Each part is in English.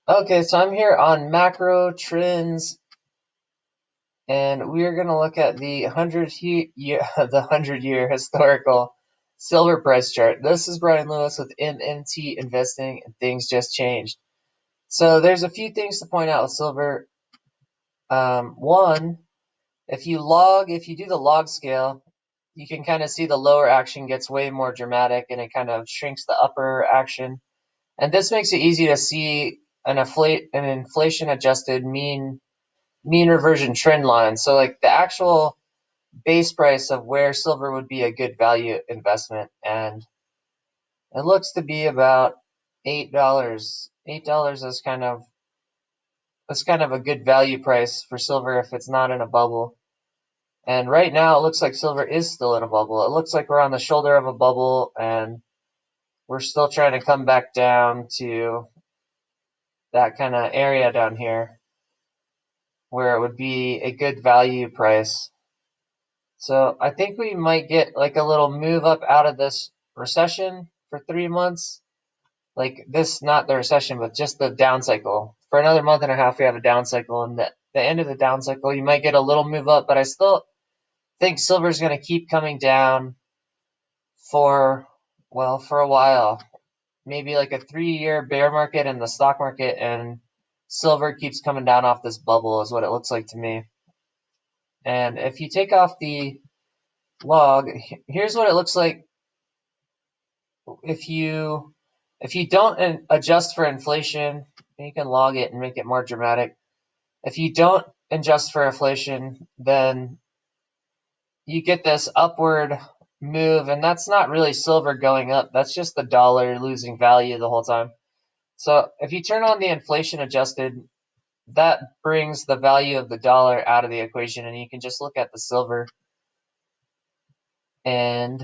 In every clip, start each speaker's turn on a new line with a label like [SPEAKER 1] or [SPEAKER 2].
[SPEAKER 1] Okay, so I'm here on macro trends, and we're gonna look at the 100-year the 100-year historical silver price chart. This is Brian Lewis with MMT Investing, and things just changed. So there's a few things to point out with silver. One, if you do the log scale, you can kind of see the lower action gets way more dramatic, and it kind of shrinks the upper action. And this makes it easy to see an inflation adjusted mean reversion trend line. So like the actual base price of where silver would be a good value investment, and it looks to be about $8. $8 is kind of a good value price for silver if it's not in a bubble. And right now it looks like silver is still in a bubble. It looks like we're on the shoulder of a bubble, and we're still trying to come back down to that kind of area down here where it would be a good value price. So I think we might get like a little move up out of this recession for 3 months. Like this, not the recession, but just the down cycle. For another month and a half, we have a down cycle. And the end of the down cycle, you might get a little move up, but I still think silver's going to keep coming down for, well, for a while. Maybe like a 3-year bear market in the stock market, and silver keeps coming down off this bubble, is what it looks like to me. And if you take off the log, here's what it looks like if you don't adjust for inflation. You can log it and make it more dramatic. If you don't adjust for inflation, then you get this upward move, and that's not really silver going up. That's just the dollar losing value the whole time. So if you turn on the inflation adjusted, that brings the value of the dollar out of the equation, and you can just look at the silver. And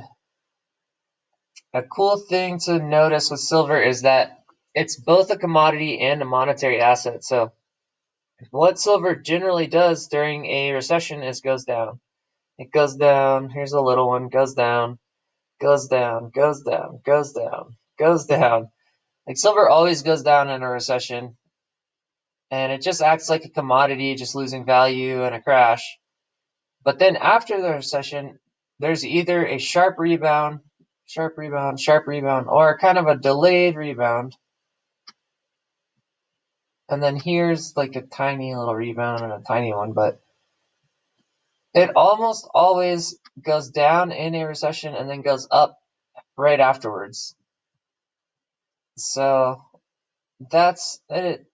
[SPEAKER 1] a cool thing to notice with silver is that it's both a commodity and a monetary asset. So what silver generally does during a recession is goes down. It goes down. Here's a little one. Goes down, goes down, goes down, goes down, goes down. Like silver always goes down in a recession, and it just acts like a commodity, just losing value in a crash. But then after the recession, there's either a sharp rebound, sharp rebound, sharp rebound, or kind of a delayed rebound. And then here's like a tiny little rebound and a tiny one, but it almost always goes down in a recession and then goes up right afterwards. So that's it.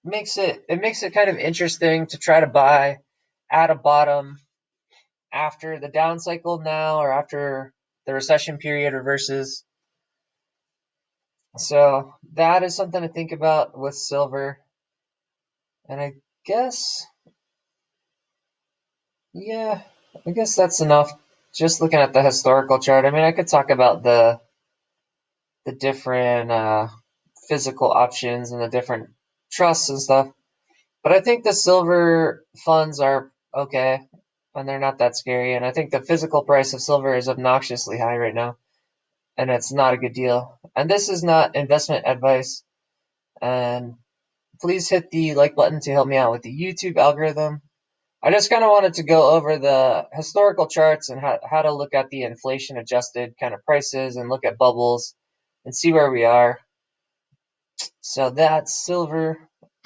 [SPEAKER 1] Makes it kind of interesting to try to buy at a bottom after the down cycle now, or after the recession period reverses. So that is something to think about with silver. And guess, yeah, I guess that's enough. Just looking at the historical chart. I mean, I could talk about the different physical options and the different trusts and stuff, but I think the silver funds are okay, and they're not that scary. And I think the physical price of silver is obnoxiously high right now, and it's not a good deal. And this is not investment advice. And please hit the like button to help me out with the YouTube algorithm. I just kind of wanted to go over the historical charts and how to look at the inflation adjusted kind of prices and look at bubbles and see where we are. So that's silver.